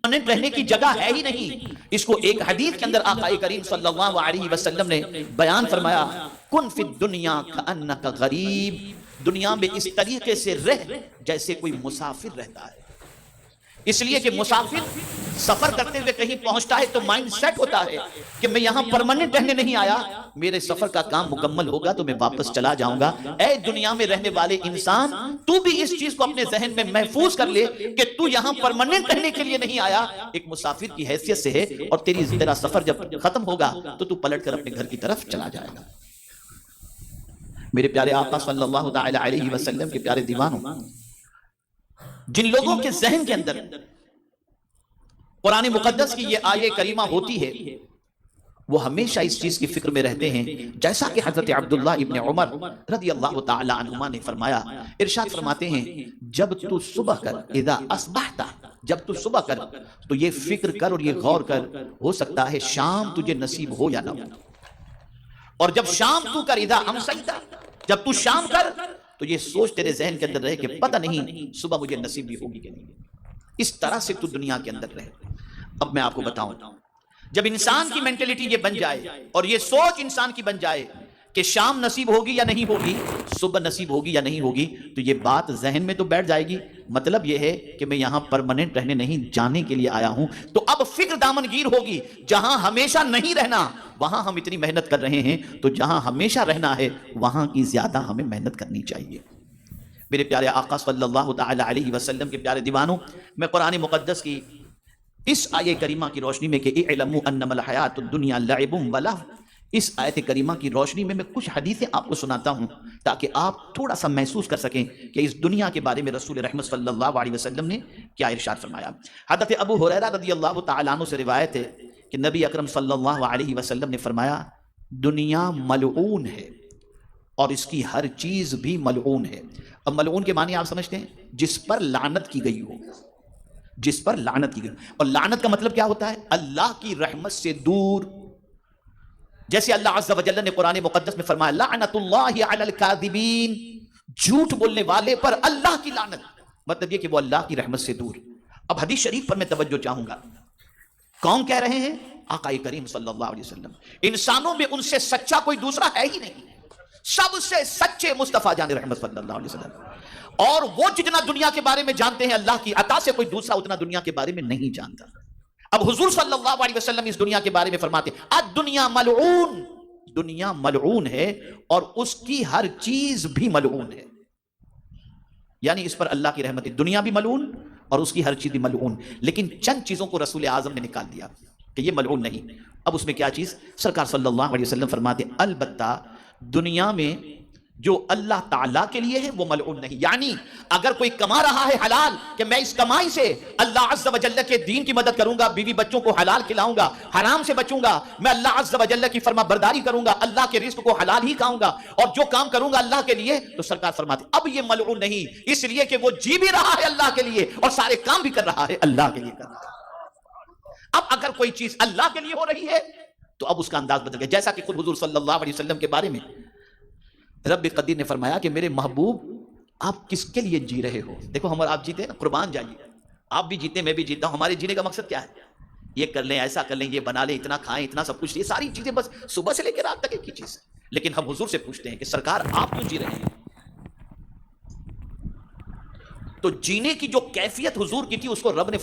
Permanent رہنے کی جگہ ہے ہی نہیں. اس کو ایک حدیث کے اندر آقا کریم صلی اللہ علیہ وسلم نے بیان فرمایا، کن فی الدنیا کأنک غریب، دنیا میں اس طریقے سے رہ جیسے کوئی مسافر رہتا ہے. اس لیے کہ مسافر سفر کرتے ہوئے کہیں پہنچتا ہے تو مائنڈ سیٹ ہوتا ہے کہ میں یہاں پرماننٹ رہنے نہیں آیا، میرے سفر کا کام مکمل ہوگا تو میں واپس چلا جاؤں گا. اے دنیا میں رہنے والے انسان، تو بھی اس چیز کو اپنے ذہن میں محفوظ کر لے کہ تو یہاں پرماننٹ رہنے کے لیے نہیں آیا، ایک مسافر کی حیثیت سے ہے، اور تیرا سفر جب ختم ہوگا تو تو پلٹ کر اپنے گھر کی طرف چلا جائے گا. میرے پیارے آقا صلی اللہ تعالی علیہ وسلم کے پیارے دیوانوں، جن لوگوں کے ذہن کے اندر قرآن مقدس کی یہ آیہ کریمہ ہوتی ہے، وہ ہمیشہ اس چیز کی فکر میں رہتے ہیں، جیسا کہ حضرت عبداللہ ابن عمر رضی اللہ تعالی عنہما نے فرمایا، ارشاد فرماتے ہیں، جب تو صبح کر، اذا اصبحتا، جب تو صبح کر تو یہ فکر کر اور یہ غور کر، ہو سکتا ہے شام تجھے نصیب ہو یا نہ ہو. اور جب شام تو کر، اذا امسیتا، جب تو شام کر تو یہ سوچ تیرے ذہن کے اندر رہے کہ پتہ نہیں صبح مجھے نصیب بھی ہوگی کہ نہیں. اس طرح سے تو دنیا کے اندر رہے. اب میں آپ کو بتاؤں، جب انسان کی مینٹلٹی یہ بن جائے اور یہ سوچ انسان کی بن جائے کہ شام نصیب ہوگی یا نہیں ہوگی، صبح نصیب ہوگی یا نہیں ہوگی، تو یہ بات ذہن میں تو بیٹھ جائے گی. مطلب یہ ہے کہ میں یہاں پرماننٹ رہنے نہیں، جانے کے لیے آیا ہوں. تو اب فکر دامنگیر ہوگی، جہاں ہمیشہ نہیں رہنا وہاں ہم اتنی محنت کر رہے ہیں، تو جہاں ہمیشہ رہنا ہے وہاں کی زیادہ ہمیں محنت کرنی چاہیے. میرے پیارے آقا صلی اللہ تعالی علیہ وسلم کے پیارے دیوانوں، میں قرآن مقدس کی اس آیہ کریمہ کی روشنی میں کہ اعلموا انما الحیات الدنیا لعب ولہو، اس آیت کریمہ کی روشنی میں کچھ حدیثیں آپ کو سناتا ہوں تاکہ آپ تھوڑا سا محسوس کر سکیں کہ اس دنیا کے بارے میں رسول رحمت صلی اللہ علیہ وسلم نے کیا ارشاد فرمایا. حضرت ابو ہریرہ رضی اللہ تعالیٰ عنہ سے روایت ہے کہ نبی اکرم صلی اللہ علیہ وسلم نے فرمایا، دنیا ملعون ہے اور اس کی ہر چیز بھی ملعون ہے. اب ملعون کے معنی آپ سمجھتے ہیں؟ جس پر لعنت کی گئی ہو، جس پر لعنت کی گئی. اور لعنت کا مطلب کیا ہوتا ہے؟ اللہ کی رحمت سے دور. جیسے اللہ عز و جل نے قرآن مقدس میں فرمایا، لعنت اللہ علی الکاذبین، جھوٹ بولنے والے پر اللہ کی لعنت. مطلب یہ کہ وہ اللہ کی رحمت سے دور. اب حدیث شریف پر میں توجہ چاہوں گا. کون کہہ رہے ہیں؟ آقا کریم صلی اللہ علیہ وسلم. انسانوں میں ان سے سچا کوئی دوسرا ہے ہی نہیں، سب سے سچے مصطفیٰ جان رحمت صلی اللہ علیہ وسلم. اور وہ جتنا دنیا کے بارے میں جانتے ہیں اللہ کی عطا سے، کوئی دوسرا اتنا دنیا کے بارے میں نہیں جانتا. اب حضور صلی اللہ علیہ وسلم اس دنیا کے بارے میں فرماتے ہیں، الدنیا ملعون، دنیا ملعون ہے اور اس کی ہر چیز بھی ملعون ہے. یعنی اس پر اللہ کی رحمت ہے، دنیا بھی ملعون اور اس کی ہر چیز بھی ملعون. لیکن چند چیزوں کو رسول اعظم نے نکال دیا کہ یہ ملعون نہیں. اب اس میں کیا چیز؟ سرکار صلی اللہ علیہ وسلم فرماتے ہیں، البتہ دنیا میں جو اللہ تعالیٰ کے لیے ہے وہ ملعون نہیں. یعنی اگر کوئی کما رہا ہے حلال، کہ میں اس کمائی سے اللہ عز و جل کے دین کی مدد کروں گا، بیوی بچوں کو حلال کھلاؤں گا، حرام سے بچوں گا، میں اللہ عز و جل کی فرما برداری کروں گا، اللہ کے رزق کو حلال ہی کھاؤں گا، اور جو کام کروں گا اللہ کے لیے، تو سرکار فرماتے اب یہ ملعون نہیں، اس لیے کہ وہ جی بھی رہا ہے اللہ کے لیے اور سارے کام بھی کر رہا ہے اللہ کے لیے کر رہا ہے. اب اگر کوئی چیز اللہ کے لیے ہو رہی ہے تو اب اس کا انداز بدل گیا. جیسا کہ خود حضور صلی اللہ علیہ وسلم کے بارے میں رب قدیر نے فرمایا کہ میرے محبوب آپ کس کے لیے جی رہے ہو؟ دیکھو ہم اور آپ جیتے ہیں نا، قربان جائیے، آپ بھی جیتے میں بھی جیتا ہوں. ہمارے جینے کا مقصد کیا ہے؟ یہ کر لیں، ایسا کر لیں، یہ بنا لیں، اتنا کھائیں، اتنا سب کچھ، یہ ساری چیزیں بس صبح سے لے کے رات تک ایک ہی چیز. لیکن ہم حضور سے پوچھتے ہیں کہ سرکار آپ کیوں جی رہے ہیں؟ تو جینے کی جو کیفیت حضور کی تھی اس کو رب نے